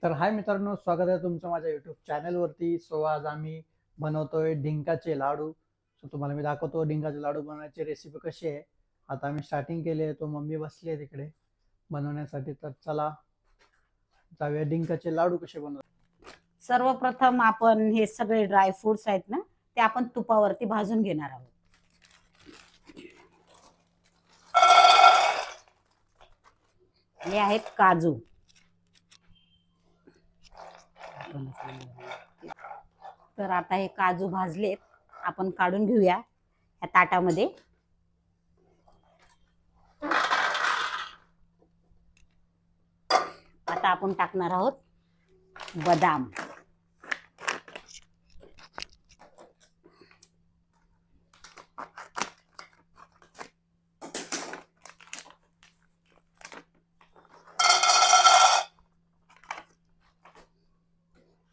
तर हाय मित्रांनो, स्वागत आहे तुमचं माझ्या युट्यूब चॅनलवरती. सो आज आम्ही बनवतोय डिंकाचे लाडू. सो तुम्हाला मी दाखवतो डिंकाचे लाडू बनवायची रेसिपी कशी आहे. आता आम्ही स्टार्टिंग केली आहे, तो मम्मी बसली आहे तिकडे बनवण्यासाठी. तर चला जाऊया डिंकाचे लाडू कसे बनवतात. सर्वप्रथम आपण हे सगळे ड्राय फ्रुट्स आहेत ना, ते आपण तुपावरती भाजून घेणार आहोत. हे आहेत काजू. तर आता हे काजू भाजलेत, आपण काढून घेऊया या ताटामध्ये. आता आपण टाकणार आहोत बदाम.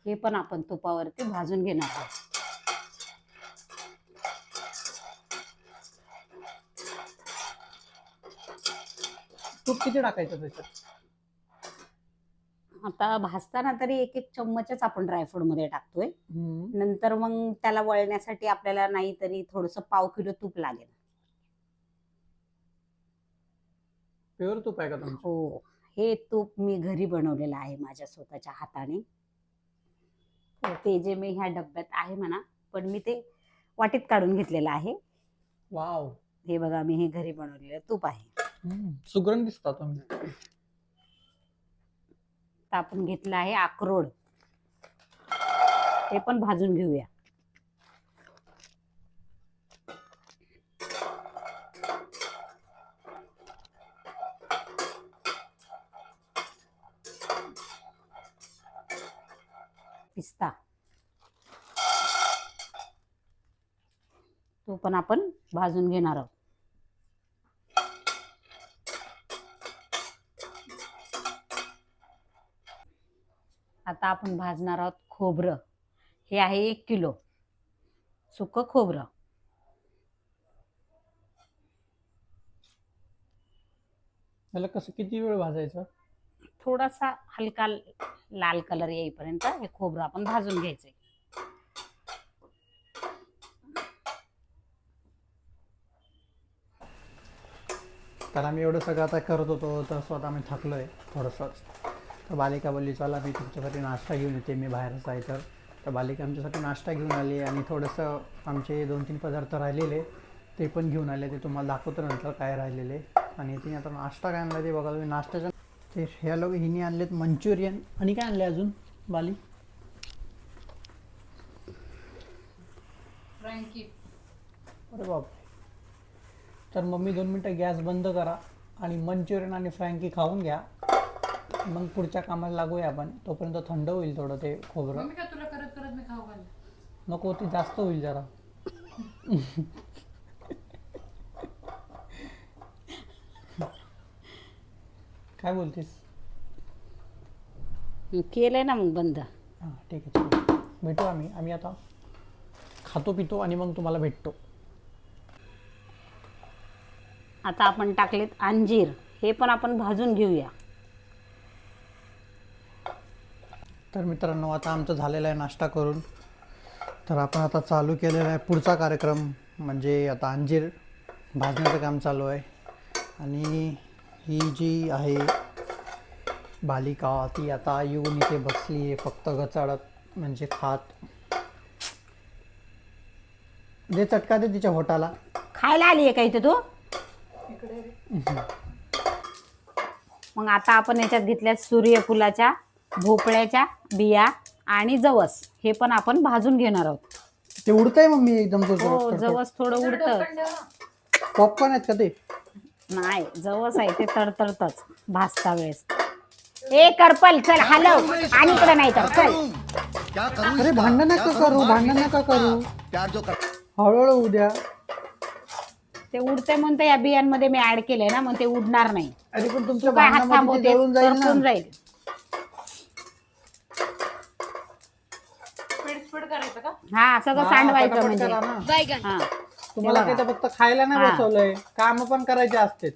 हे पण आपण तुपावरती भाजून घेणार आहोत. तूप किती टाकायचं त्याच्यात? आता भाजताना तरी एक एक चम्मचच आपण ड्रायफ्रूट मध्ये टाकतोय. नंतर मग त्याला वळण्यासाठी आपल्याला नाही तरी थोडस पाव किलो तूप लागेल. प्युअर तूप आहे का तुमचं? हो, हे तूप मी घरी बनवलेलं आहे माझ्या स्वतःच्या हाताने. ते जे मी ह्या डब्यात आहे म्हणा, पण मी ते वाटीत काढून घेतलेलं आहे. वाव, हे बघा, मी हे घरी बनवलेलं तूप आहे. सुगरण दिसता तुम्ही. आपण घेतलं आहे अक्रोड, ते पण भाजून घेऊया. पिस्ता, तो पण आपण भाजून घेणार आहोत. आता आपण भाजणार आहोत खोबरं. हे आहे 1 किलो सुकं खोबरं. त्याला कसं किती वेळ भाजायचं? थोडासा हलका लाल कलर येईपर्यंत हे खोबरं आपण भाजून घ्यायचंय. तर आम्ही एवढं सगळं आता करत होतो, तर स्वतः आम्ही थकलोय थोडंसंच. तर बालिका बोलली चला मी तुमच्यासाठी नाश्ता घेऊन येते, मी बाहेरच आहे. तर बालिका आमच्यासाठी नाश्ता घेऊन आली आणि थोडंसं आमचे 2-3 पदार्थ राहिलेले ते पण घेऊन आले. ते तुम्हाला दाखवतो नंतर काय राहिलेले. आणि तिने आता नाश्ता काय आणला ते बघा तुम्ही. नाश्त्याच्या ते ह्या लोक हिने आणलेत मंचुरियन. आणि काय आणले अजून बाली? फ्रँकी. अरे बापरे. तर मम्मी 2 मिनटं गॅस बंद करा आणि मंचुरियन आणि फ्रँकी खाऊन घ्या, मग पुढच्या कामाला लागूया आपण. तोपर्यंत थंड होईल थोडं ते खोबरं. तुला करत करत मी खाऊ घाल. नको, ती जास्त होईल जरा. काय बोलतेस? केलंय ना मग बंद. हां ठीक आहे, चला भेटू. आम्ही आता खातो पितो आणि मग तुम्हाला भेटतो. आता आपण टाकलेत अंजीर, हे पण आपण भाजून घेऊया. तर मित्रांनो, आता आमचं झालेलं आहे नाश्ता करून. तर आपण आता चालू केलेला आहे पुढचा कार्यक्रम, म्हणजे आता अंजीर भाजण्याचं काम चालू आहे. आणि ही जी आहे बालिका, ती आता येऊन इथे बसली आहे फक्त गचाडत, म्हणजे खात. जे चटका दे तिच्या होटाला. खायला आली आहे का इथे तू? मग आता आपण याच्यात घेतल्यात सूर्यफुलाच्या, भोपळ्याच्या बिया आणि जवस. हे पण आपण भाजून घेणार आहोत. ते उडतंय मम्मी एकदम. हो, जवस थोडं उडतं. पॉपकॉर्न आहेत का ते? नाही, जवस आहे ते तडतडतच भाजता वेळेस. ए करपल, चल हलव. आणि इकडे नाही तर चल. अरे भांडण नका करू, भांडण नका करू, हळूहळू उद्या. ते उडते म्हणते, या बियांमध्ये मी ऍड केलंय ना, मग ते उडणार नाही. अरे पण तुमच्या काय हात भांडणामध्ये थांबवते, ते जळून जाईल करपून ना. जाईल. हा, सगळं सांडवायचं पटापट म्हणजे. करा ना. हा, तुम्हाला तिथं फक्त खायला नाही हा. बसवलंय, काम पण करायचे असते.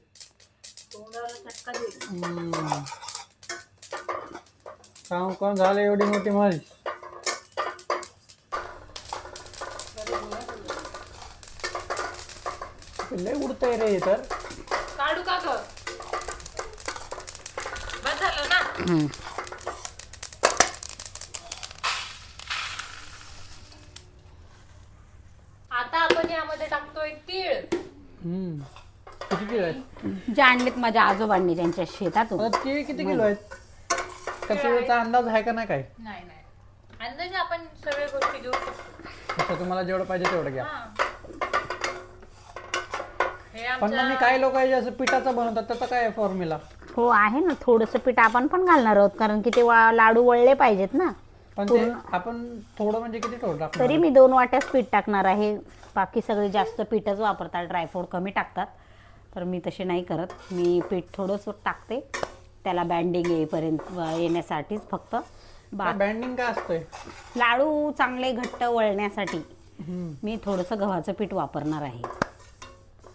काम कोण झालं एवढी मोठी माझी. लय उडतंय रे हे तर. काढू का ग? बस झालं ना. आता आपण यामध्ये टाकतोय तीळ. हम्म. किती किलो आहेत? जे आणलेत माझ्या आजोबांनी त्यांच्या शेतातून. आता तीळ किती किलो आहेत? का तिळचा अंदाज आहे का नाही काय? नाही नाही, अंदाजे आपण सगळ्या गोष्टी घेऊ शकतो. तसं तुम्हाला जेवढं पाहिजे तेवढं घ्या. हा. हे पण मग मी आमच्या काही लोक असं पिठाचं बनवतात, त्याचा काय फॉर्म्युला? हो आहे ना, थोडंसं पीठ आपण पण घालणार आहोत कारण की ते लाडू वळले पाहिजेत ना. पण ते आपण थोडं म्हणजे किती थोडं टाकणार? तरी मी 2 वाट्याच पीठ टाकणार आहे. बाकी सगळे जास्त पीठच वापरतात, ड्रायफ्रूट कमी टाकतात. तर मी तसे नाही करत. मी पीठ थोडंसं टाकते त्याला बँडिंग येण्यासाठीच फक्त. बँडिंग काय असतंय? लाडू चांगले घट्ट वळण्यासाठी हम्म. मी थोडंसं गव्हाचं पीठ वापरणार आहे.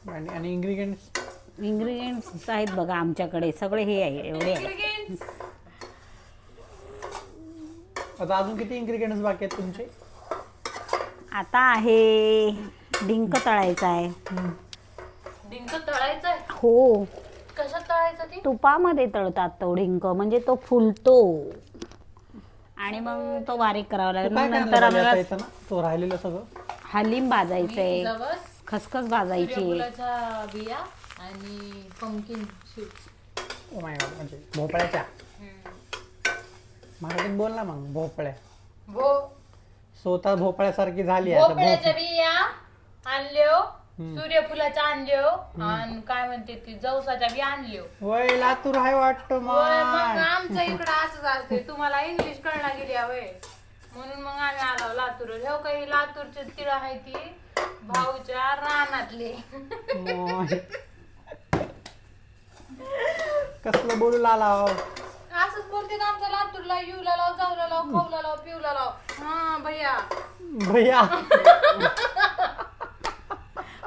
आणि इन्ग्रेडियंट्स? इंग्रेडियंट्स आहेत बघा आमच्याकडे सगळे हे आहे, एवढे आहे. ingredients. आता अजून किती इन्ग्रेडियंट्स बाकी आहेत तुमचे? आता आहे डिंक तळायचा आहे. डिंक तळायचंय. हो, कशात तळायचं ते? तुपामध्ये तळतात तो डिंक, म्हणजे तो फुलतो आणि मग तो बारीक करावा लागेल. काय मग काय नंतर आणलं आम्हाला येतं ना तो राहिलेलं सगळं? हलीम भाजायचंय, जवस, खसखस भाजायची, सूर्यफुलाच्या बिया आणि pumpkin seeds. Oh my God, म्हणजे भोपळ्याच्या. मराठीत बोल ना मग. भोपळ्या स्वतः भोपळ्यासारखी झाली आता. भोपळ्याच्या बिया आणल्यो, सूर्यफुलाच्या आणल्यो, आणि काय म्हणते ती जवसाच्या बिया आणल्यो. वय लातूर हाय वाटतं होय, मग मग. आमच्या इकडं असंच असते. तुम्हाला इंग्लिश कळणार गेली वय, म्हणून मग आम्ही आलो लातूर. हो काही लातूरचे तिळ आहे ती भाऊच्या रानातले. मोय. कसलं बोलू लालाव. असंच बोलते ना आमच्या लातूरला. येऊला लाव, जाऊला लाव, खाऊला लाव, पिऊला लाव. हा भैया. भैया.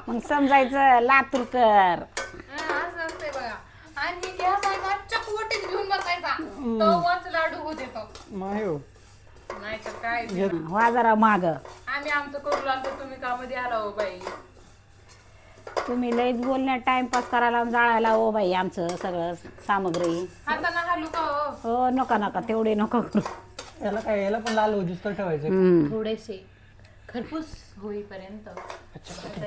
मग समजायचं लातूरकर. असं असते बघा. आणि गॅस आहे ना चकवटीत घेऊन बसायचा, तवाच लाडू होते तो. मायो. नाही तर काय. वा जरा माग. आम्ही आमचं करू लागतो, तुम्ही कामध्ये आला हो बाई. तुम्ही लयच बोलण्यात टाइमपास करायला आणि जाळायला हो बाई आमचं सगळं सामग्री. हाताना घालू का हो? हो, नका नका तेवढे नका करू. याला काय, याला पण लाल उजुस्तर ठेवायचं. थोडेसे खरपूस होईपर्यंत.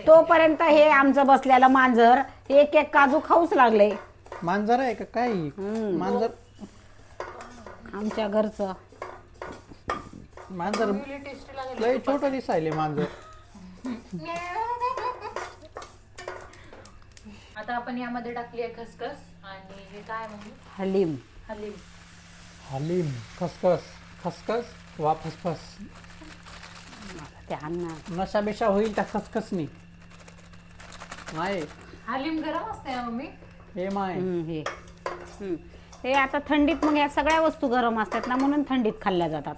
तोपर्यंत हे आमचं बसलेलं मांजर एक एक काजू खाऊच लागले. मांजर आहे का काय? मांजर. आमच्या घरचं मांजर टेस्टी लागेल. लय छोटं दिसायले मांजर. आता आपण यामध्ये टाकली आहे खसखस आणि हे काय म्हणजे हलीम. हलीम. हलीम. खसखस. खसखस वा फसफस. ते अन्न नशा बिशा होईल त्या खसखसनी. माय. हलीम गरम असते ना मम्मी. Hey my. हे आता थंडीत मग या सगळ्या वस्तू गरम असतात ना, म्हणून थंडीत खाल्ल्या जातात.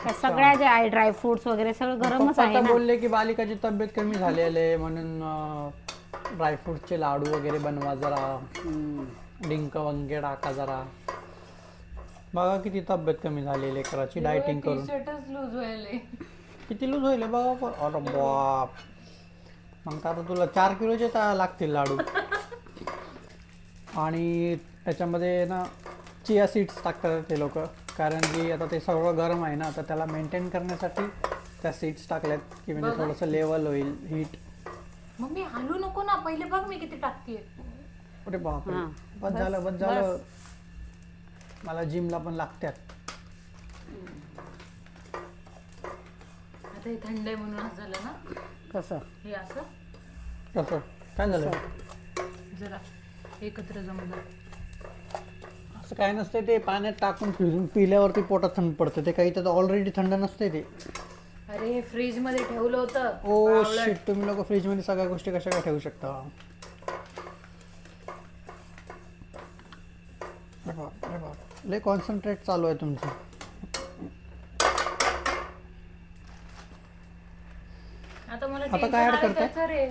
त्या सगळ्या जे आहे ड्रायफ्रुट्स वगैरे सगळं गरमच पप्पा आहे तर ना. बोलले की बालिकाची तब्येत कमी झालेली आहे, म्हणून ड्रायफ्रुटचे लाडू वगैरे बनवा जरा. डिंक वंगे टाका जरा. बघा किती तब्येत कमी झाली लेकराची डायटिंग करून. टी-शर्टच लूज व्हायले. किती लूज होईल बघा पण. अरे बाप. मग आता तुला 4 किलोचे लागतील लाडू. आणि त्याच्यामध्ये ना चिया सीड्स टाकतात ते लोक, कारण की आता ते सगळं गरम आहे ना, तर त्याला मेंटेन करण्यासाठी त्या सीड्स टाकल्यात की म्हणजे थोडंसं लेवल होईल हीट. मम्मी हलू नको ना, पहिले बघ मी किती टाकते. अरे बाप. बस झालं, बस झालं. मला जिमला पण लागतात. आता हे थंड आहे म्हणून असं झालं ना. कसं हे असं कसं काय झालं? जरा एकत्र जमलं. असं काय नसते, ते पाण्यात टाकून फिरून पिल्यावरती पोटात थंड पडतं. ते काही तर ऑलरेडी थंड नसते ते. अरे हे फ्रीज मध्ये ठेवलं होतं. ओ शिट, तुम्ही लोक फ्रीज मध्ये सगळ्या गोष्टी कशा काय ठेवू शकता? अरे बाप, लय कॉन्सन्ट्रेट चालू आहे तुमचं. आता मला आता काय ऍड tension आलं करताय? त्याचं रे.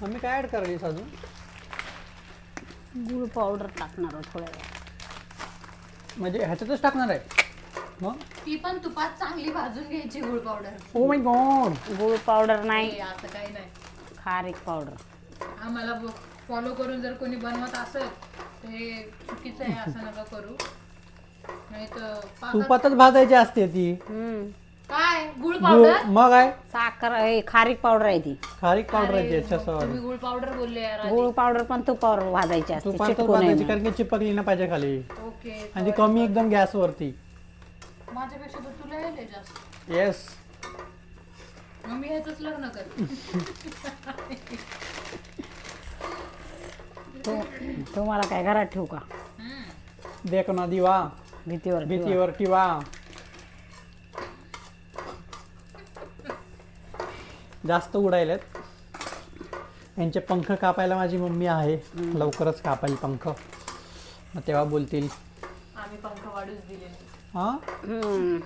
मम्मी काय ऍड करायलीस अजून? गुळ पावडर टाकणार आहोत थोड्या वेळ. म्हणजे ह्याच्यातच टाकणार आहे मग ती पण तुपात चांगली भाजून घ्यायची गुळ पावडर. Oh my God. गुळ पावडर नाही, असं काही नाही. खारीक पावडर. आम्हाला फॉलो करून जर कोणी बनवत असेल तर हे चुकीचं आहे, असं नका करू. नाही तर तुपातच भाजायची असते ती. काय गुळ गुळ- पावडर. मग आहे साखर खारीक पावडर आहे ती. खारीक पावडर आहे अरे, त्याच्यासह तुम्ही गुळ पावडर बोलले यार आधी. गुळ पावडर पण तुपावर भाजायची असते, तुपातच चिटकू नये भाजायची म्हणून. कारण की चिपकली ना पाहिजे खाली. ओके. आणि कमी एकदम गॅसवरती. माझ्यापेक्षा तर तुला यायलंय जास्त. येस. मग मी ह्याच लग्न कर. तुम्हाला काय घरात ठेवू का? देख ना दिवा भीतीवर ठेवा. भीतीवर किंवा जास्त उडायलेत. यांचे पंख कापायला माझी मम्मी आहे, लवकरच कापायला पंख. मग तेव्हा बोलतील आम्ही पंख वाढूच दिले नाही. हा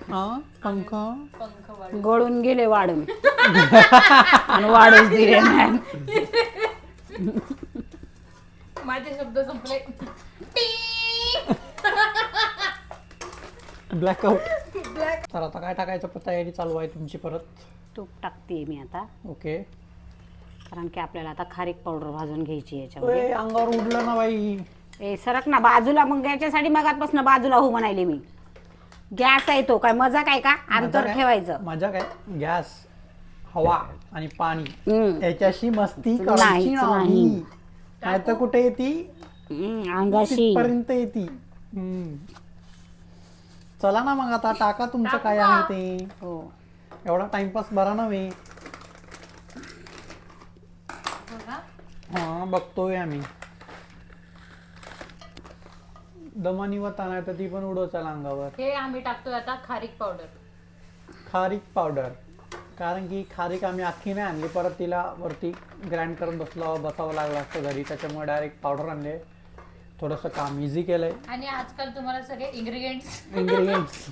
हा पंख. पंख वाढू. गळून गेले वाढून आणि वाढूच दिले नाही. माझे शब्द संपले. ब्लॅकआउट. तर आता काय टाकायचं तयारी चालू आहे तुमची परत. तूप टाकते मी आता, ओके. कारण की आपल्याला आता खारीक पावडर भाजून घ्यायची याच्यामध्ये. अंगावर उडलं ना बाई. ए सरक ना बाजूला, मग याच्यासाठी मगातपासून बाजूला हो म्हणाले मी. गॅस आहे तो, काय मजा काय का? अंतर ठेवायचं. मजा काय? गॅस, हवा आणि पाणी हम्म. याच्याशी मस्ती नाहीच करायची नाही. नाही. नाही तर कुठे येते? अंगाशी. पर्यंत येते. चला ना मग आता टाका तुमचं काय आहे ते. हो. एवढा टाइमपास बरा नव्हे. बघा. हा बघतोय आम्ही. दमानी वता नाही तर ती पण उडवचाल अंगावर. हे आम्ही टाकतोय आता खारीक पावडर. खारीक पावडर. कारण की खारीक आम्ही अख्खी नाही आणली, परत तिला वरती ग्राइंड करत बसावं लागलं असतं घरी. त्याच्यामुळे डायरेक्ट पावडर आणले. थोडंसं काम इझी केलंय. आणि आजकाल तुम्हाला सगळे इंग्रेडियंट्स इन्ग्रेडियंट्स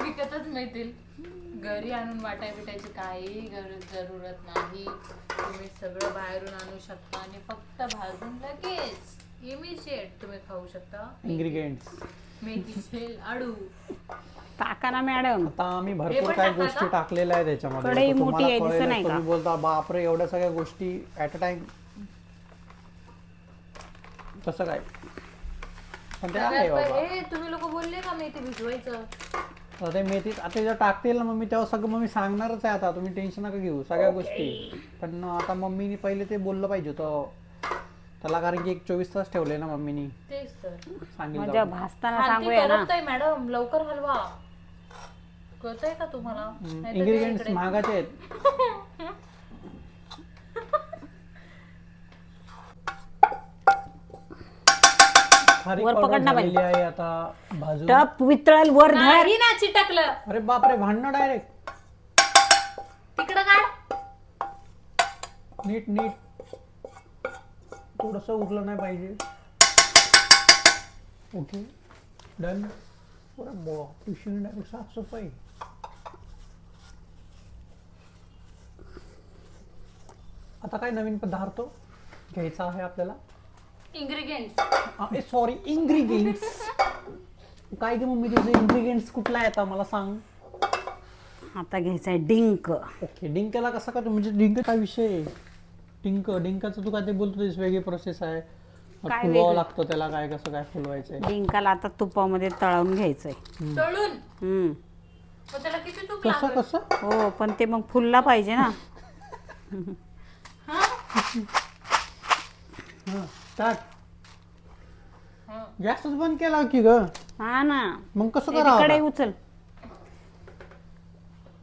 विकतच मिळतील. घरी आणून वाटाय बिटायची काही जरूरत नाही. तुम्ही सगळं बाहेरून आणू शकता आणि फक्त भाजून लगेच इमिजिएट तुम्ही खाऊ शकता. इन्ग्रेडियंट्स. मेथीचे लाडू. टाका ना मॅडम. आता आम्ही हे भरपूर पण काही टाका गोष्टी का? टाकलेल्या आहे त्याच्यामध्ये. कढई आता तुम्हाला मोठी आहे, दिसत कळेलच. नाही का? तुम्ही बोलता बापरे एवढ्या सगळ्या गोष्टी ऍट अ टाइम कसं काय? पण ते आहे बाबा. हे तुम्ही लोक बोलले का मेथी भिजवायचं? आता ते मेथी आता जर टाकतील ना मम्मी तेव्हा सगळं मम्मी सांगणारच आहे. आता तुम्ही टेन्शन नका घेऊ सगळ्या गोष्टी. पण आता मम्मीनी पहिले ते बोललं पाहिजे होतं त्याला, कारण की 24 तास ठेवले ना मम्मीनी. तेच तर. म्हणजे सांगितलं. भाजताना खालती सांगूया ना. करपतंय मॅडम, लवकर हलवा. कळतंय का तुम्हाला? नाहीतर ते इन्ग्रेडियंट्स इकडे- महागाचे आहेत. खारीक वर पावडर पकड ना बाई. झालेली आहे आता भाजून. टप वितळल वर धर. नाही ना चिटकलं. अरे बापरे भांडणं डायरेक्ट. तिकडं काढ. नीट नीट. थोडस उरलं नाही पाहिजे. Okay done. पिशवी डायरेक्ट साफसफाई. आता काय नवीन पदार्थ घ्यायचा आहे आपल्याला. इंग्रेडियंट्स. Sorry ingredients. काय की मम्मी तुझे इन्ग्रेडियंट्स कुठला आहे आता मला सांग. आता घ्यायचा डिंक. ओके डिंकला कसं का म्हणजे डिंक काय विषय आहे? डिंकाचं तू काय ते बोलतोस वेगळी प्रोसेस आहे. काय फुलवावं वेगळं? लागतं त्याला काय कसं काय फुलवायचंय. डिंकाला आता तुपामध्ये तळून घ्यायचंय. तळून. हम्म. मग त्याला किती तूप कसं लागेल? कसं हो पण ते मग फुलला पाहिजे ना. हा टाक. हं. गॅसच बंद केला की ग. हा ना. मग कसं कडे करावं उचल.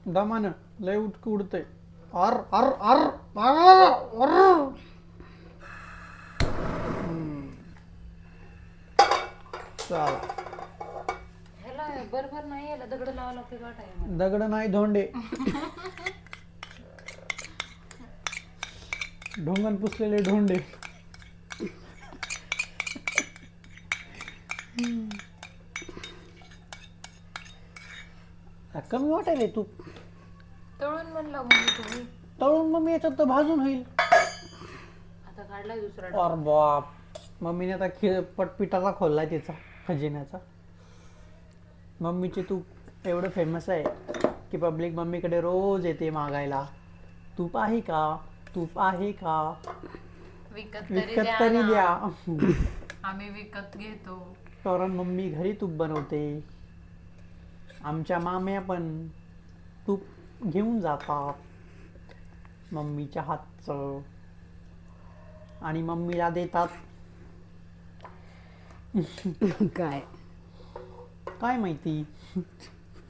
दमानं लय उडतंय. अर अर अर अर अर. चला ह्याला बरोबर नाही, याला दगड लावा लागते वाटाय. दगड नाही धोंडे. ढोंगण पुसलेले ढोंडे. कमी वाटायले तू. तळून म्हणला म्हणजे तुम्ही. तळून मग मी याच्यात तर भाजून होईल. आता काढलाय दुसरा. अरे बाप. मम्मीने आता पटपिटाचा खोललाय तिचा खजिन्याचा. मम्मीची तूप एवढं फेमस आहे की पब्लिक मम्मीकडे रोज येते मागायला, तूप आहे का, तूप आहे का, विकत विकत तरी द्या. आम्ही विकत घेतो. कारण मम्मी घरी तूप बनवते. आमच्या माम्या पण तूप घेऊन जातात मम्मीच्या हातचं आणि मम्मीला देतात. काय काय माहिती,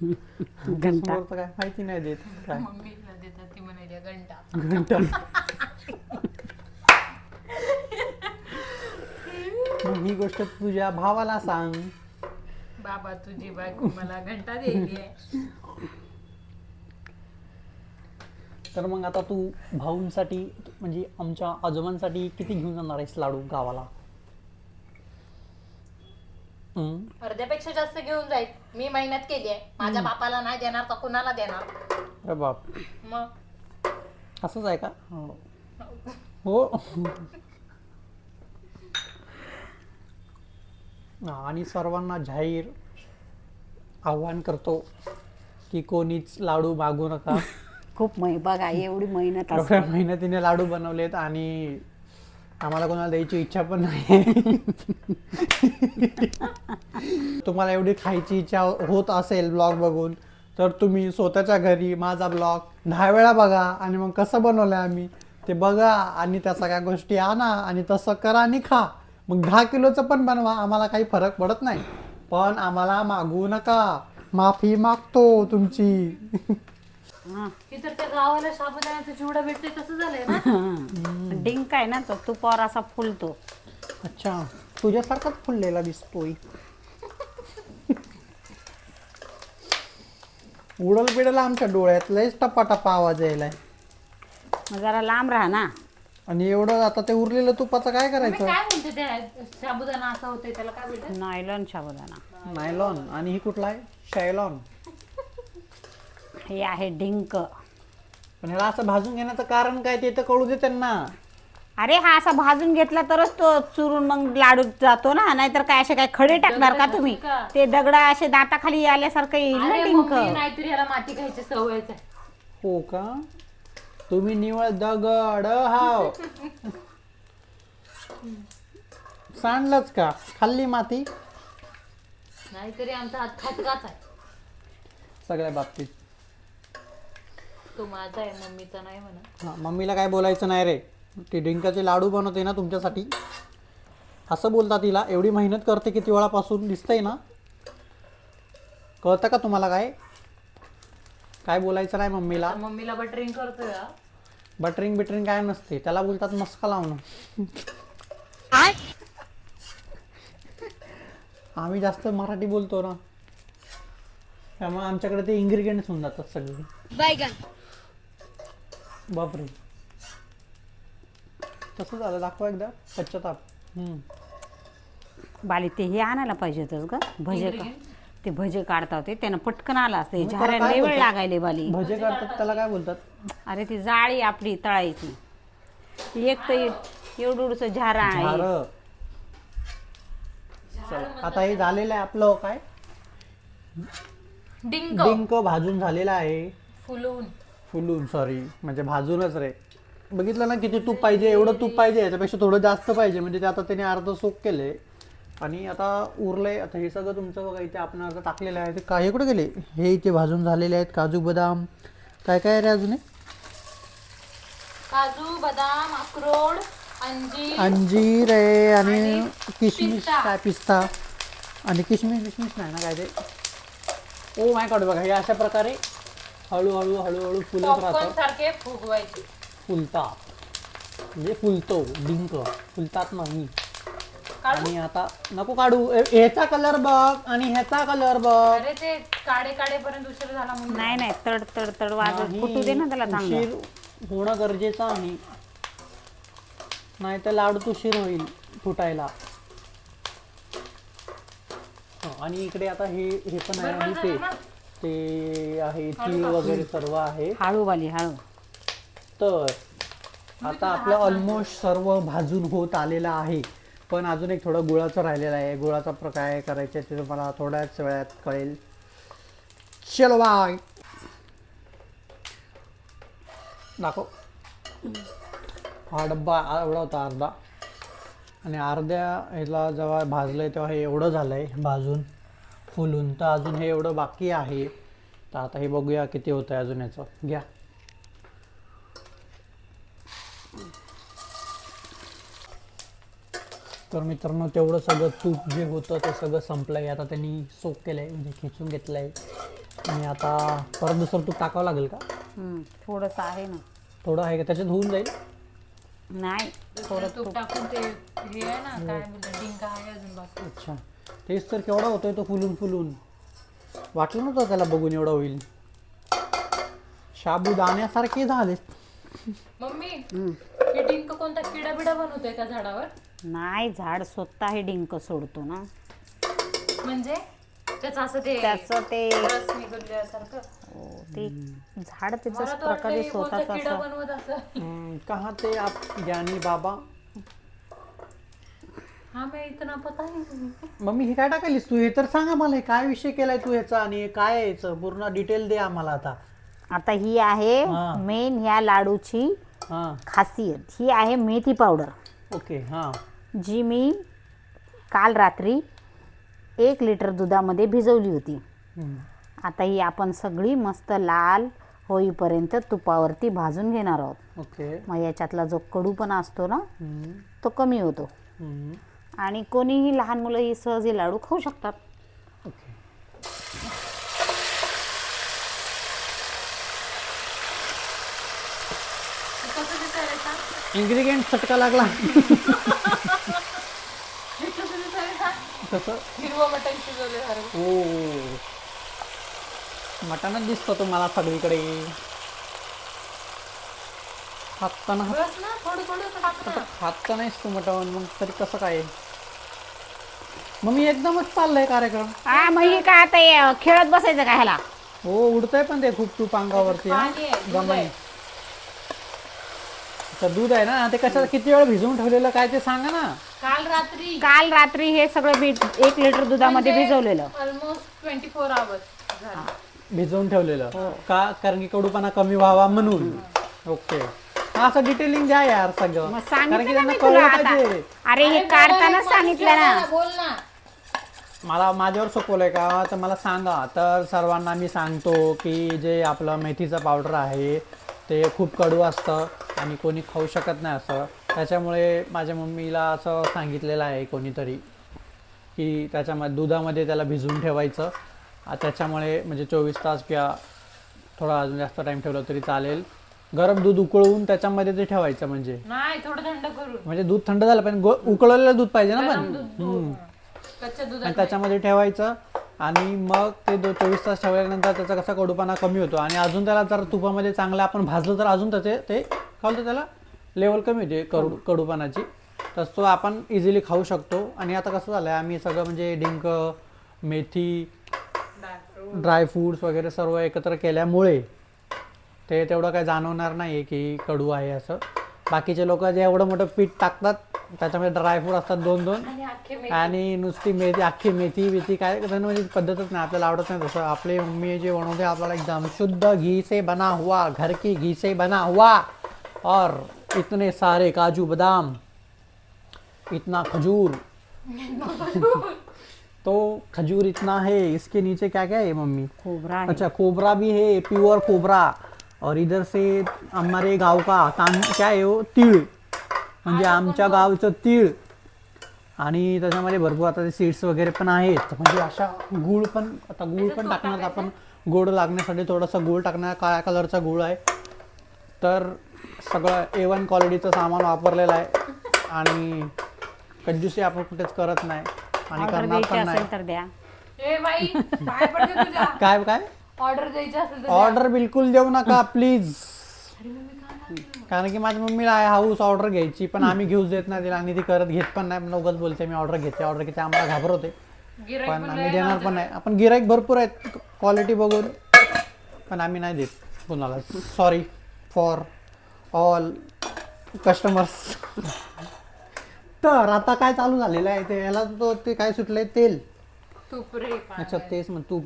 घंटा समोरचं काय माहिती नाही देत काय. मम्मीला देतात ती म्हणाली घंटा. घंटा. मग ही गोष्ट तुझ्या भावाला सांग. बाबा तुझी बायको मला घंटा द्यायली आहे. तर मग आता तू भाऊंसाठी म्हणजे आमच्या आजोबांसाठी किती घेऊन जाणार आहेस लाडू गावाला? अर्ध्यापेक्षा जास्त घेऊन जाईल. मी मेहनत केली आहे. माझ्या बापाला नाही देणार तर कुणाला देणार? अरे बाप, मग असंच आहे का? हो. आणि सर्वांना जाहीर आव्हान करतो की कोणीच लाडू मागू नका. खूप बघा एवढी मेहनत असते. एवढ्या मेहनतीने लाडू बनवलेत आणि आम्हाला कोणाला द्यायची इच्छा पण नाही. तुम्हाला एवढी खायची इच्छा होत असेल ब्लॉग बघून तर तुम्ही स्वतःच्या घरी माझा ब्लॉग 10 वेळा बघा आणि मग कसं बनवलंय आम्ही ते बघा आणि त्या सगळ्या गोष्टी आणा आणि तसं करा आणि खा. मग 10 किलोचं पण बनवा, आम्हाला काही फरक पडत नाही. पण आम्हाला मागू नका, माफी मागतो तुमची. हा. ती तर त्या गावाला साबुदाण्याचा चिवडा भेटते तसं झालंय ना. डिंक आहे ना तो तुपावर असा फुलतो. अच्छा, तुझ्यासारखाच फुललेला दिसतोय. उडल बिडल आमच्या डोळ्यात लयच टपाटपा आवाज यायलाय. मग जरा लांब राहा ना. आणि एवढं आता ते उरलेलं तुपाचं काय मी करायचं? काय म्हणते त्या साबुदाणा असा होतोय त्याला काय भेटत? नायलॉन साबुदाणा. नायलॉन. आणि ही कुठला आहे? शायलॉन. हे आहे डिंक. पण ह्याला असं भाजून घेण्याचं कारण काय ते तर कळू दे त्यांना. अरे हा असा भाजून घेतला तरच तो चुरून मग लाडू जातो ना, नाहीतर काय असे काय खडे टाकणार का तुम्ही? ते दगड असे दाताखाली आल्यासारखं येईल ना अरे डिंक. मम्मी, नाहीतरी याला माती खायची सवयच आहे. हो का? तुम्ही निवळ दगड हाव. सांडलंच का? खाल्ली माती नाहीतरी आमचा हात खचकाच आहे. सगळ्या बाबतीत. तो माझा आहे, मम्मीचा नाही म्हणा. हा, मम्मीला काय बोलायचं नाही रे. ती डिंकाचे लाडू बनवते ना तुमच्यासाठी असं बोलता तिला. एवढी मेहनत करते किती वेळापासून दिसतंय ना. कळतं का तुम्हाला काय काय बोलायचं नाही मम्मीला. आता मम्मीला बटरिंग करतोय हा. बटरिंग बिटरिंग काय नसते, त्याला बोलतात मस्का लावणं. आम्ही जास्त मराठी बोलतो ना त्यामुळे आमच्याकडे ते इन्ग्रेडियंट्स होऊन जातात सगळे. बापरे, तसं झालं. दाखवा एकदा पश्चाताप. बाली ते हे आणायला पाहिजे होतंच ग भजे. ते भजे काढता होते त्यानं पटकन आला असते. मग त्याला झाऱ्याला काय लय वेळ बोलतात? लागायले बाली. भजे काढतात त्याला काय बोलतात? अरे ती जाळी आपली तळायची. एक तर एवढं झारा आहे. झारं. चल, आता हे झालेलं आहे आपलं काय डिंक डिंक भाजून झालेला आहे. फुलून सॉरी, म्हणजे भाजूनच रे. बघितलं ना किती तूप पाहिजे? एवढं तूप पाहिजे, याच्यापेक्षा थोडं जास्त पाहिजे. म्हणजे ते आता त्याने अर्ध सोक केले आणि आता उरलंय. आता हे सगळं तुमचं बघा इथे आपण अर्ध टाकलेलं आहे. ते काय कुठे गेले? हे इथे भाजून झालेले आहेत. काजू बदाम काय काय रे अजून? काजू बदाम अक्रोड अंजीर आहे आणि किशमिश. पिस्ता. काय पिस्ता आणि किशमिश नाही ना काय ते. ओ माय गॉड, बघा हे अशा प्रकारे हळूहळू हळूहळू फुलत पॉपकॉर्न राहतात. सारखे फुगवायचे. फुलतात म्हणजे फुलतो डिंक, फुलतात नाही. काढू? आणि आता नको काढू. ह्याचा कलर बघ आणि ह्याचा कलर बघ. अरे ते काढेपर्यंत उशीर झाला म्हणून. नाही नाही तड तड तड वाजत नाही, फुटू दे ना त्याला चांगलं. उशीर होणं गरजेचं आहे, नाही तर लाडू उशीर होईल फुटायला. आणि इकडे आता हे पण आहे आणि ते आहे तीळ वगैरे सर्व आहे. हळू बाली हळू. तर आता आपलं ऑलमोस्ट सर्व भाजून होत आलेलं आहे. पण अजून एक थोडं गुळाचं राहिलेलं आहे. गुळाचा काय करायचं ते तुम्हाला थोड्याच वेळात कळेल. चलो बाय. दाखव. हा डब्बा एवढा होता अर्धा, आणि अर्ध्या ह्याला जेव्हा भाजलंय तेव्हा हे एवढं झालंय भाजून फुलून, तर अजून हे एवढं बाकी आहे. तर आता हे बघूया किती होतं अजून याचं. घ्या. तर मित्रांनो तेवढं सगळं तूप जे होतं ते सगळं संपलंय. आता त्यांनी सोक केलंय, म्हणजे खिचून घेतलंय. आणि आता परत दुसरं तूप टाकावं लागेल का? थोडंसं आहे ना. थोडं आहे का? त्याच्यात होऊन जाईल. नाही, थोडं तूप टाकून ते हे आहे ना, काय बोलतो, डिंका आहे अजून बाकी. अच्छा, तेच तर केवढा होतोय तो फुलून फुलून. वाटलं नव्हतं त्याला बघून एवढं होईल. साबुदाण्यासारखे झाले. मम्मी हे डिंक कोणता किडा बिडा बनवतोय का झाडावर? नाही, झाड स्वतः हे डिंक सोडतो ना. म्हणजे त्याचं असं ते त्याचं ते रस निघाल्यासारखं. ते झाड त्याचं मला तर वाटलं प्रकारे हे कोणता स्वतःच किडा असं. बनवत असं. कहाँ थे आप ज्ञानी बाबा? हा मैं इतना पता है. मम्मी हे काय टाकायलीस तू? हे तर सांगा मला, हे काय विषय केलाय तू ह्याचा, आणि हे काय आहे याचं पूर्ण डिटेल दे आम्हाला आता. आता ही आहे हा. मेन ह्या लाडूची हां, खासियत. ही आहे मेथी पावडर, ओके. हां, जी मी काल रात्री 1 लिटर दुधामध्ये भिजवली होती. आता ही आपण सगळी मस्त लाल होईपर्यंत तुपावरती भाजून घेणार आहोत. ओके. मग याच्यातला जो कडूपणा असतो ना हम्म, तो कमी होतो, हम्म, आणि कोणीही लहान मुलं ही सहज हे लाडू खाऊ शकतात. ओके. कसं दिसायला इन्ग्रेडियंट चटका लागला. हे कसं दिसायला? कसं? हिरवं मटण शिजवल्यासारखं. ओ, मटणच दिसतो तुम्हाला सगळीकडे. खाताना बस ना, थोडं थोडं टाक ना. खात तर नाहीस तू मटण, मग तरी कसं काय? मग मी एकदमच चाललंय कार्यक्रम. मग ही काय आता खेळत बसायचं का ह्याला? हो, उडतंय पण ते खूप तूप अंगावरती. हा? पाणी आहे, दूध गमन. आहे. अच्छा, दूध आहे ना ते. कशाला किती वेळ भिजवून ठेवलेलं काय ते सांगा ना. काल रात्री हे सगळं 1 लिटर दुधामध्ये भिजवलेलं. ऑलमोस्ट 24 आवर्स झाले. भिजवून ठेवलेलं का? कारण की कडूपणा कमी व्हावा म्हणून. ओके. हा, असं डिटेलिंग द्या यार सगळं, मग कारण की सांगितलं ना त्यांना मी तुला कळलं आता. पाहिजे. अरे हे काढताना सांगितलं ना. बोल ना. मला माझ्यावर सोपवलंय का? तर मला सांगा. तर सर्वांना मी सांगतो की जे आपलं मेथीचं पावडर आहे ते खूप कडू असतं आणि कोणी खाऊ शकत नाही असं. त्याच्यामुळे माझ्या मम्मीला असं सांगितलेलं आहे कोणीतरी की त्याच्यामध्ये दुधामध्ये त्याला भिजवून ठेवायचं. त्याच्यामुळे म्हणजे 24 तास किंवा थोडा अजून जास्त टाईम ठेवलं तरी चालेल. गरम दूध उकळवून त्याच्यामध्ये ते ठेवायचं, नाही, थोडं थंड करून. म्हणजे दूध थंड झालं पण उकळलेलं दूध पाहिजे ना पण. कच्च्या दुधात आणि त्याच्यामध्ये ठेवायचं, आणि मग ते 24 तास ठेवल्यानंतर त्याचा कसा कडूपणा कमी होतो. आणि अजून त्याला जर तुपामध्ये चांगलं आपण भाजलं तर अजून त्याचे ते खालतं त्याला लेवल कमी होते कडूपणाची. तर तो आपण इझिली खाऊ शकतो. आणि आता कसं झालं आहे, आम्ही सगळं म्हणजे डिंक, मेथी, ड्रायफ्रूट्स वगैरे सर्व एकत्र केल्यामुळे ते तेवढं काही जाणवणार नाही की कडू आहे असं. बाकीचे लोक जे एवढं मोठं पीठ टाकतात त्याच्यामध्ये ड्रायफ्रूट असतात 2-2, आणि अख्खे मेथी. आणि नुसती मेथी, अख्खी मेथी काय त्यांना म्हणजे पद्धतच नाही. आपल्याला आवडत नाही तसं. आपली मम्मी जे बनवते आपल्याला एकदम शुद्ध घी से बना हुआ, घर की घी से बना हुआ, और इतने सारे काजू बादाम, इतना खजूर. तो खजूर इतना है. इसके नीचे क्या क्या है मम्मी? खोबरा आहे. अच्छा, कोबरा भी है, प्योर कोबरा. और इधर से हमारे गाव का क्या आहे हो, तीळ, म्हणजे आमच्या गावचं तीळ. आणि त्याच्यामध्ये भरपूर आता ते सीड्स वगैरे पण आहेत. म्हणजे अशा गूळ पण, आता गूळ पण टाकणार आपण गोड लागण्यासाठी. थोडंसं गूळ टाकणार, काळ्या कलरचा गूळ आहे. तर सगळं A1 क्वालिटीचं सामान वापरलेलं आहे. आणि कंजूसी आपण कुठेच करत नाही आणि ऑर्डर करणार द्यायची पण नाही. असेल तर द्या. ए बाई, पाय पडते तुझ्या. काय काय ऑर्डर द्यायची असेल तर ऑर्डर बिलकुल देऊ नका प्लीज. कारण की माझ्या मम्मीला आहे हाऊस ऑर्डर घ्यायची, पण आम्ही घेऊच देत नाही तिला, आणि ती करत घेत पण नाही. उगाच बोलते मी ऑर्डर घेते आम्हाला घाबरवते, गिऱ्हाईक पण पण आम्ही लय देणार पण नाही. आपण गिराईक भरपूर आहेत क्वालिटी बघून, पण आम्ही नाही देत कुणाला. Sorry for all customers. तर आता काय चालू झालेलं आहे ते याला तो ते काय सुटलंय तेल. तूप रे अच्छा तेच मग तू.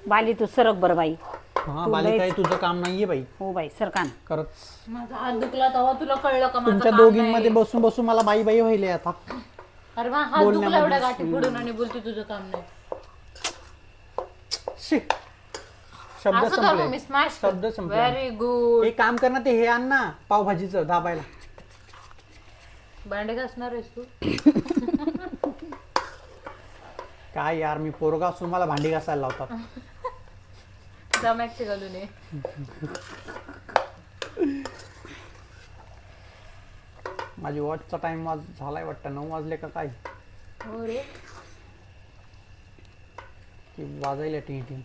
बाली तू सरक बरं बाई. हा बालिका हे तुझं काम नाहीये बाई हो बाई सरकान. खरंच. माझा हात दुखला तेव्हा तुला कळलं का माझं तुमच्या काम दोघींमध्ये नाही? बसून बसून मला बाई बाई व्हायले आता. अरे मग हात दुखला एवढ्या गाठी फोडून आणि बोलते तुझं काम नाही. शी. शब्द असं कर मग संपले. मी स्मॅश शब्द संपले. Very good. एक काम कर ना ते हे आण ना पावभाजीचं दाबायला. भांडे घासणार आहेस तू? काय यार मी पोरगा असून मला भांडी घासायला लावतात. जमॅकचे घालून ये. माझी वॉचचा टाइम झालाय वाटतं 9 वाजले का काय हो रे. की वाजायला टी टी.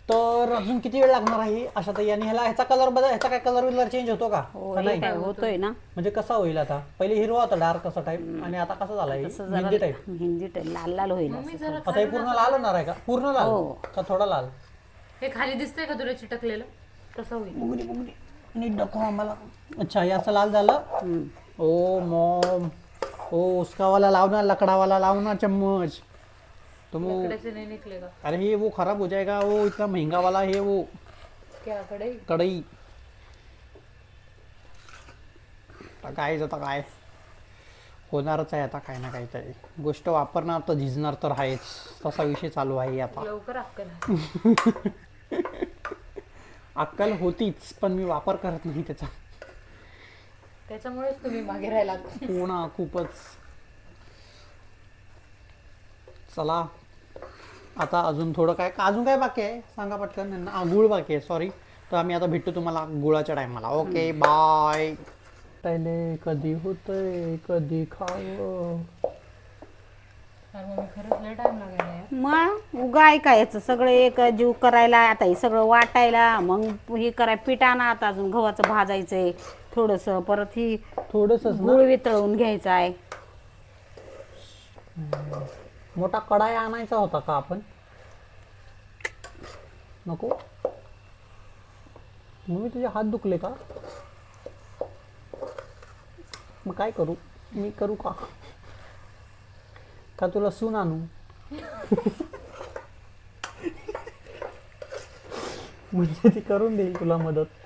तर अजून किती वेळ लागणार आहे अशा ताई आणि ह्याचा कलर बदल ह्याचा काय कलर चेंज होतो का? हो का हे नाही काय होतोय ना. म्हणजे कसा होईल आता पहिले हिरवा होता डार्क असा टाइप आणि आता कसा झालाय तसं हिंदी जरा टाइप. हिंदी टाईप लाल लाल होईल मम्मी असं. जरा आता हे पूर्ण लाल होणार आहे का? पूर्ण लाल हो. का थोडा लाल? हे खाली दिसतंय का तुला चिटकलेलं? तसं होईल. नीट दाखव आम्हाला. अच्छा हे असं लाल झालं. हम्म. ओ मॉम ओ उसका वाला लावना लकड़ा वाला लावना चम्मच तुम. लकड़े से नहीं निकलेगा अरे ये वो खराब हो जाएगा वो इतना महंगा वाला है वो क्या कढ़ाई? कढई. आता काय आता काय होणारच आहे आता काय ना काहीतरी गोष्ट वापरणार तर झिजणार तर आहेच तसा विषय चालू आहे आता. लवकर अक्कल. अक्कल होतीच पण मी वापर करत नाही त्याचा. त्याच्यामुळेच तुम्ही मागे राहिलात. हो ना खूपच. चला आता अजून थोडं काय अजून काय बाकी आहे सांगा पटकन. गुळ बाकी आहे सॉरी. तर आम्ही आता भेटतो तुम्हाला गुळाच्या टायमाला. Okay bye. पहिले कधी होतंय कधी खावं. अरे मम्मी खरंच लय टाइम लागायला यार. मग उगा ऐकायचं सगळं एक जीव करायला आता हे सगळं वाटायला मग हे कराय पीठ आणा आता अजून गव्हाचं भाजायचंय थोडंसं परत ही थोडंसंच ना. गुळ वितळून घ्यायचा आहे. मोठा कढाई आणायचा होता का आपण? नको मम्मी तुझे हात दुखले का? मग काय करू मी करू का? का तुला सून आणू? म्हणजे ती करून देईल तुला मदत.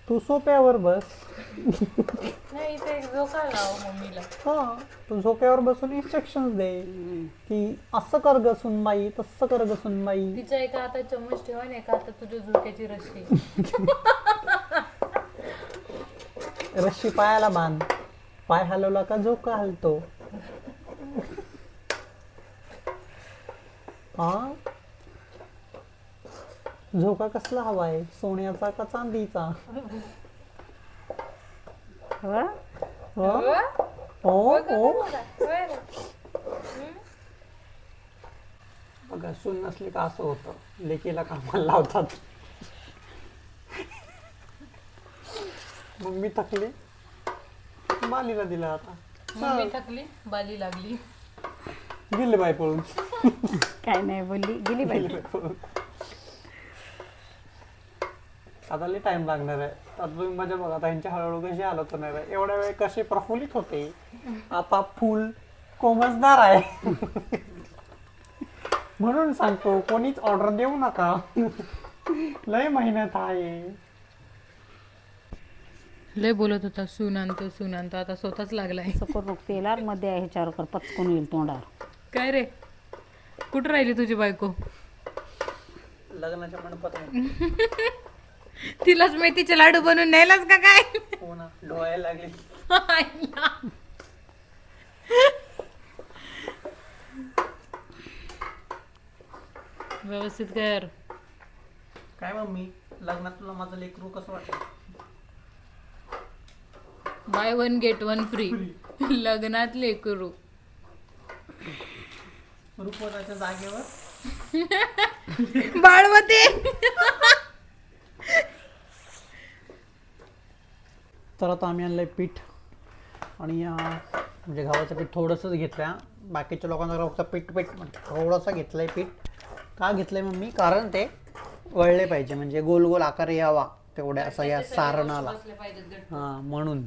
तू सोप्यावर बस. नाही इथे एक झोका लाव मम्मीला. हा तू झोक्यावर बसून इन्स्ट्रक्शन दे की असं कर ग सुनबाई तसं कर ग सुनबाई. तिच्या एका हातात चम्मच ठेवा आणि एका हातात तुझ्या झोक्याची रस्सी. रस्सी पायाला बांध. पाय हलवला का झोका हलतो. हा झोका कसला हवाय सोन्याचा का चांदीचा? हो? हो हो हो. बघा सून नसली का असं होतं लेकीला कामाला लावतात. मम्मी थकली बालीला दिला आता. मम्मी थकली बाली लागली. गेले बाय पळून. काय नाही बोलली गेली बाई. आता लई टाइम लागणार आहे. आता तुम्ही मजा बघा आता यांची हळूहळू कशी हालत होणार आहे. एवढ्या वेळ कसे प्रफुल्लित होते आता फुल कोमजदार आहे. म्हणून सांगतो कोणीच ऑर्डर देऊ नका. लय मेहनत आहे. लय बोलत होता सून आणतो आता स्वतःच लागलाय. असं करू तेलार मध्ये ह्याच्यावर कर पचकून येईल तोंडावर. काय रे कुठं राहिली तुझी बायको? लग्नाच्या मंडपात नाही. तिलाच मेथीचे लाडू बनवून नेलास का काय? हो ना डोळ्याला लागली. व्यवस्थित कर. काय मम्मी लग्नात तुला माझं लेकरू कसं वाटलं? Buy 1 get 1 free. लग्नात लेकरू. रुपवताच्या जागेवर बाळवते. तर आता आम्ही आणलंय पीठ आणि म्हणजे गव्हाचं पीठ थोडंसंच घेतलं. बाकीच्या लोकांना फक्त पीठ थोडंसं घेतलंय पीठ. का घेतलंय मम्मी? कारण ते वळले पाहिजे म्हणजे गोल गोल आकार यावा तेवढ्या असं या सारणाला. हां म्हणून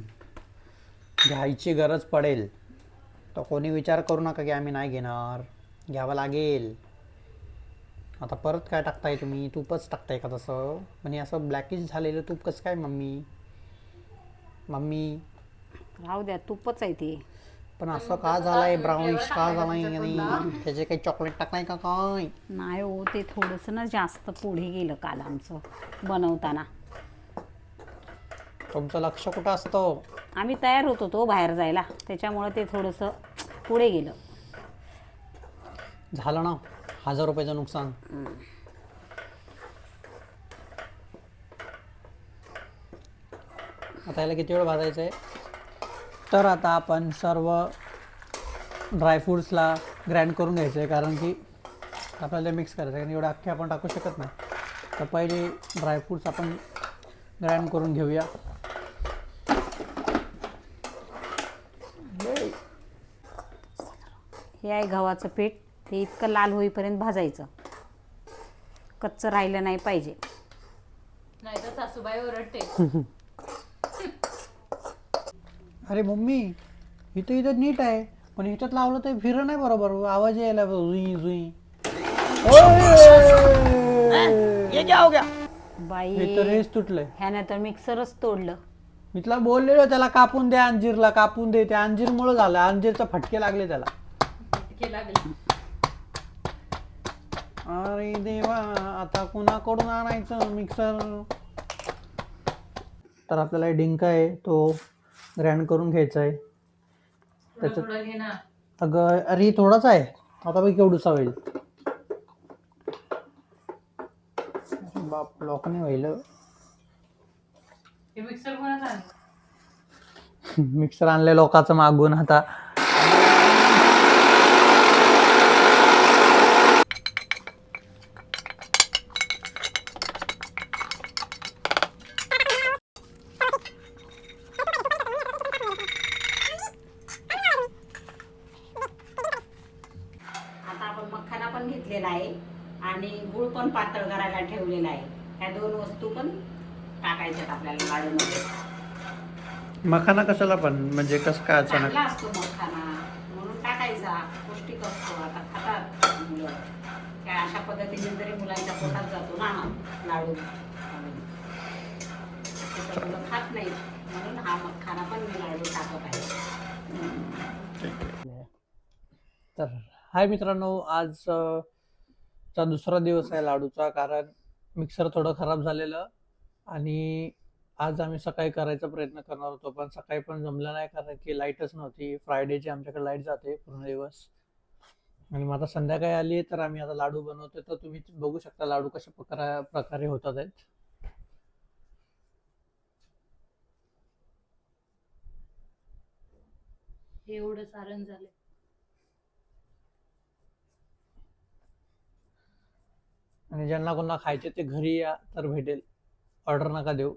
घ्यायची गरज पडेल तर कोणी विचार करू नका की आम्ही नाही घेणार, घ्यावं लागेल. आता परत काय टाकताय तुम्ही? तूपच टाकताय का तसं? म्हणजे असं ब्लॅकिश झालेलं तूप कसं काय मम्मी? राहू द्या, तूपच आहे ते. पण असं का झालंय? ब्राउनिश का झालंय? आणि त्याचे काही चॉकलेट टाकलाय का काय? नाही हो, ते थोडंसं ना जास्त पुढे गेलं काल आमचं बनवताना. तुमचं लक्ष कुठं असतं? आम्ही तयार होत होतो बाहेर जायला, त्याच्यामुळं ते थोडंसं पुढे गेलं. झालं ना 1000 रुपयाचं नुकसान. आता याला किती वेळ भाजायचं आहे? तर आता आपण सर्व ड्रायफ्रूट्सला ग्राइंड करून घ्यायचं आहे, कारण की आपल्याला मिक्स करायचं आहे, कारण एवढे अख्खे आपण टाकू शकत नाही. तर पहिले ड्रायफ्रूट्स आपण ग्राइंड करून घेऊया. हे आहे गव्हाचं पीठ, ते इतकं लाल होईपर्यंत भाजायचं, कच्चं राहिलं नाही पाहिजे. नाही तर सासूबाई ओरडते. अरे मम्मी, इथं नीट आहे, पण ह्याच्यात लावलं तर फिर नाही बरोबर, आवाज यायला जुई जुई. बाई, हे तर हेच तुटलंय. ह्याने तर मिक्सरच तोडलं. मी तुला बोललेलो त्याला कापून दे, अंजीरला कापून दे. त्या अंजीरमुळे झालं, अंजीरचा फटके लागले त्याला. लागले. अरे देवा, आता कुणाकडून आणायचं मिक्सर? तर आपल्याला डिंक आहे तो ग्राइंड करून घ्यायचा आहे. त्याच्यात थोडं घे ना. अगं अरे थोडाच आहे, आता बाई केवढूसा होईल? बाप, लोकांनी व्हायलं. हे मिक्सर कोणाचं आणलं? मिक्सर आणले लोकांचं मागून. आता आपण मखाना पण घेतलेला आहे आणि गुळ पण पातळ करायला ठेवलेला आहे. ह्या दोन वस्तू पण टाकायच्यात आपल्याला लाडूमध्ये. मखाना कशाला पण, म्हणजे कसं काय अचानक? चांगला असतो मखाना म्हणून टाकायचा, पौष्टिक असतो. आता खातात मुलं, काय अशा पद्धतीने तरी मुलांच्या पोटात जातो ना लाडू. त्याचं मुलं खात नाही, म्हणून हा मखाना पण मी लाडू टाकत आहे. तर हाय मित्रांनो, आज चा दुसरा दिवस आहे लाडूचा, कारण मिक्सर थोडं खराब झालेलं आणि आज आम्ही सकाळी करायचा प्रयत्न करणार होतो, पण सकाळी पण जमलं नाही, कारण की लाईटच नव्हती. फ्रायडेची आमच्याकडे लाईट जाते पूर्ण दिवस, आणि मग आता संध्याकाळी आली तर आम्ही आता लाडू बनवतोय. तर तुम्ही बघू शकता लाडू कशा प्रकारे होतात आहेत. एवढं सारण झालं. आणि ज्यांना कोणाला खायचे ते घरी या तर भेटेल, ऑर्डर नका देऊ.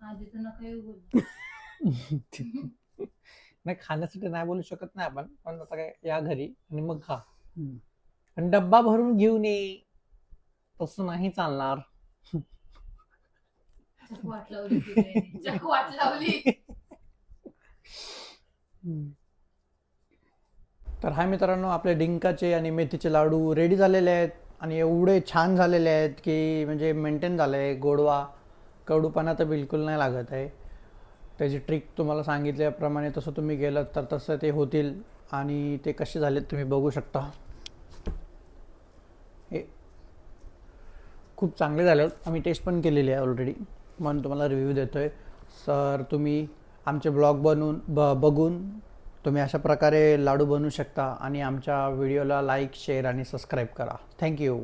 आधी तर नका येऊ बोल. नाही, खाण्यासाठी नाही बोलू शकत नाही आपण, पण आता काय, या घरी आणि मग खा. आणि डब्बा भरून घेऊन ये, तसं नाही चालणार. वाट लावली तिने. वाट लावली. तर हा मित्रांनो, आपले डिंकाचे आणि मेथीचे लाडू रेडी झालेले आहेत आणि एवढे छान झालेले आहेत की म्हणजे मेंटेन झालं आहे. गोडवा कडूपणा तर बिलकुल नाही लागत आहे. त्याची ट्रिक तुम्हाला सांगितल्याप्रमाणे तसं तुम्ही गेलं तर तसं ते होतील. आणि ते कसे झालेत तुम्ही बघू शकता. हे खूप चांगले झाले, आम्ही टेस्ट पण केलेली आहे ऑलरेडी, म्हणून तुम्हाला रिव्ह्यू देतो आहे. सर तुम्ही आमचे ब्लॉग बघून तुम्ही अशा प्रकारे लाडू बनवू शकता आणि आमच्या व्हिडिओला लाईक, शेअर आणि सबस्क्राईब करा. थँक्यू.